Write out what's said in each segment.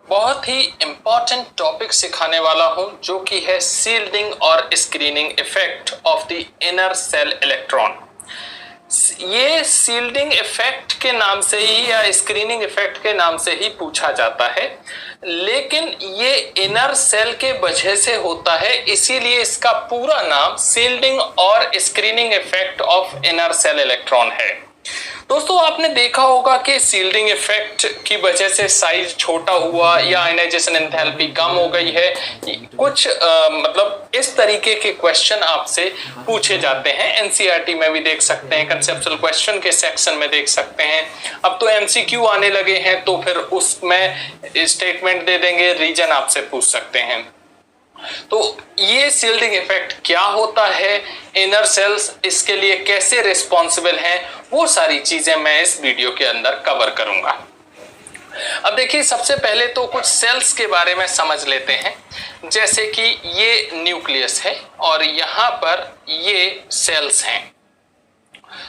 बहुत ही important topic सिखाने वाला हूं जो कि है सील्डिंग और screening effect of the inner cell electron. ये सील्डिंग इफेक्ट के नाम से ही या स्क्रीनिंग इफेक्ट के नाम से ही पूछा जाता है, लेकिन ये इनर सेल के वजह से होता है, इसीलिए इसका पूरा नाम सील्डिंग और screening effect of inner cell electron है। दोस्तों, आपने देखा होगा कि सील्डिंग इफेक्ट की वजह से साइज छोटा हुआ या आयनाइजेशन एंथैल्पी कम हो गई है। कुछ मतलब इस तरीके के क्वेश्चन आपसे पूछे जाते हैं। एनसीईआरटी में भी देख सकते हैं, कंसेप्चुअल क्वेश्चन के सेक्शन में देख सकते हैं। अब तो एमसीक्यू आने लगे हैं तो फिर उसमें स्टेटमेंट दे देंगे, रीजन आपसे पूछ सकते हैं। तो ये सील्डिंग इफेक्ट क्या होता है, इनर सेल्स इसके लिए कैसे रिस्पॉन्सिबल हैं, वो सारी चीजें मैं इस वीडियो के अंदर कवर करूंगा। अब देखिए, सबसे पहले तो कुछ सेल्स के बारे में समझ लेते हैं। जैसे कि ये न्यूक्लियस है और यहां पर ये सेल्स हैं,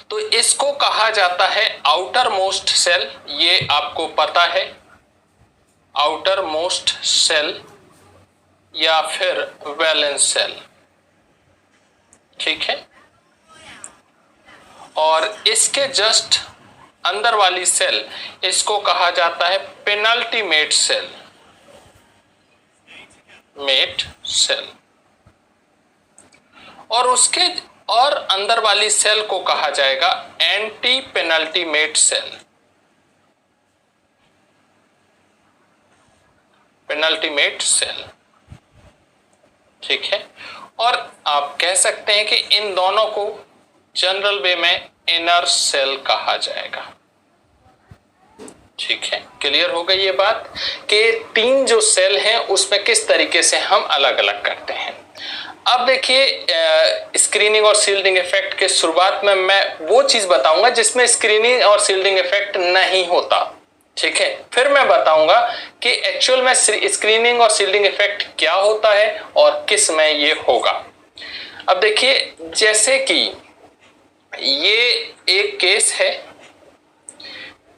तो इसको कहा जाता है आउटर मोस्ट सेल। ये आपको पता है, आउटर मोस्ट सेल या फिर वैलेंस सेल, ठीक है। और इसके जस्ट अंदर वाली सेल, इसको कहा जाता है पेनल्टीमेट सेल, मेट सेल। और उसके और अंदर वाली सेल को कहा जाएगा anti penultimate shell, penultimate shell, ठीक है। और आप कह सकते हैं कि इन दोनों को जनरल वे में इनर सेल कहा जाएगा, ठीक है। क्लियर हो गई ये बात कि तीन जो सेल हैं उसमें किस तरीके से हम अलग अलग करते हैं। अब देखिए, स्क्रीनिंग और सील्डिंग इफेक्ट के शुरुआत में मैं वो चीज बताऊंगा जिसमें स्क्रीनिंग और सील्डिंग इफेक्ट नहीं होता, ठीक है। फिर मैं बताऊंगा कि एक्चुअल में स्क्रीनिंग और सील्डिंग इफेक्ट क्या होता है और किस में ये होगा। अब देखिए, जैसे कि ये एक केस है,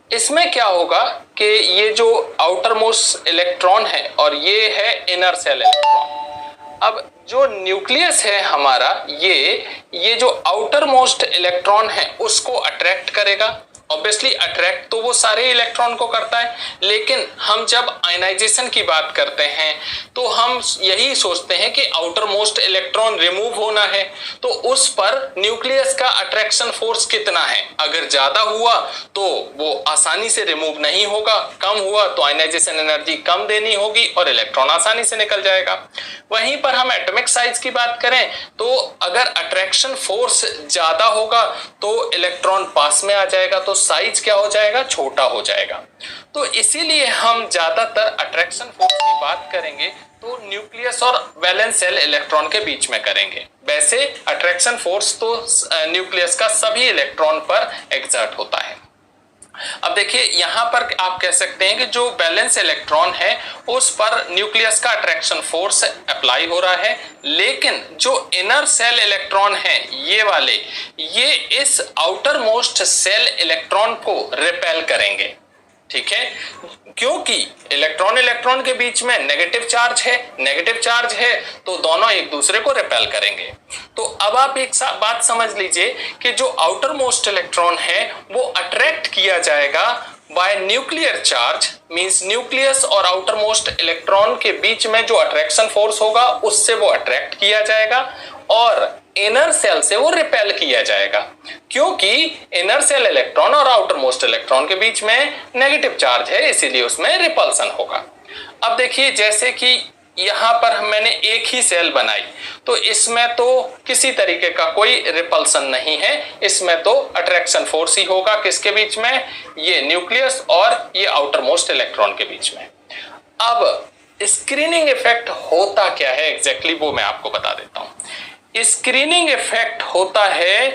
इसमें क्या होगा कि ये जो आउटर मोस्ट इलेक्ट्रॉन है और ये है इनर सेल इलेक्ट्रॉन। अब जो न्यूक्लियस है हमारा, ये जो आउटर मोस्ट इलेक्ट्रॉन है उसको अट्रैक्ट करेगा। ऑब्वियसली अट्रैक्ट तो वो सारे इलेक्ट्रॉन को करता है, लेकिन हम जब आयनाइजेशन की बात करते हैं तो हम यही सोचते हैं कि आउटर मोस्ट इलेक्ट्रॉन रिमूव होना है, तो उस पर न्यूक्लियस का अट्रैक्शन फोर्स कितना है। अगर ज्यादा हुआ तो वो आसानी से रिमूव नहीं होगा, कम हुआ तो आयनाइजेशन एनर्जी कम देनी होगी और इलेक्ट्रॉन आसानी से निकल जाएगा। वहीं पर हम एटॉमिक साइज की बात करें तो अगर अट्रैक्शन फोर्स ज्यादा होगा तो इलेक्ट्रॉन पास में आ जाएगा, तो साइज क्या हो जाएगा, छोटा हो जाएगा। तो इसीलिए हम ज्यादातर अट्रैक्शन फोर्स की बात करेंगे तो न्यूक्लियस और वैलेंस सेल इलेक्ट्रॉन के बीच में करेंगे। वैसे अट्रैक्शन फोर्स तो न्यूक्लियस का सभी इलेक्ट्रॉन पर एक्सर्ट होता है। अब देखिए, यहां पर आप कह सकते हैं कि जो वैलेंस इलेक्ट्रॉन है उस पर न्यूक्लियस का अट्रैक्शन फोर्स अप्लाई हो रहा है, लेकिन जो इनर सेल इलेक्ट्रॉन है ये वाले, ये इस आउटर मोस्ट सेल इलेक्ट्रॉन को रिपेल करेंगे, ठीक है। क्योंकि इलेक्ट्रॉन के बीच में नेगेटिव चार्ज है तो दोनों एक दूसरे को रिपेल करेंगे। तो अब आप एक बात समझ लीजिए कि जो आउटर मोस्ट इलेक्ट्रॉन है वो अट्रैक्ट किया जाएगा bye nuclear charge, means nucleus और आउटर मोस्ट इलेक्ट्रॉन के बीच में जो अट्रैक्शन फोर्स होगा उससे वो अट्रैक्ट किया जाएगा और इनर सेल से वो रिपेल किया जाएगा, क्योंकि इनर सेल इलेक्ट्रॉन और आउटर मोस्ट इलेक्ट्रॉन के बीच में नेगेटिव चार्ज है, इसीलिए उसमें रिपल्सन होगा। अब देखिए, जैसे कि यहां पर मैंने एक ही सेल बनाई तो इसमें तो किसी तरीके का कोई रिपल्सन नहीं है, इसमें तो अट्रैक्शन फोर्स ही होगा। किसके बीच में, ये न्यूक्लियस और ये आउटर मोस्ट इलेक्ट्रॉन के बीच में। अब स्क्रीनिंग इफेक्ट होता क्या है एग्जैक्टली वो मैं आपको बता देता हूं। स्क्रीनिंग इफेक्ट होता है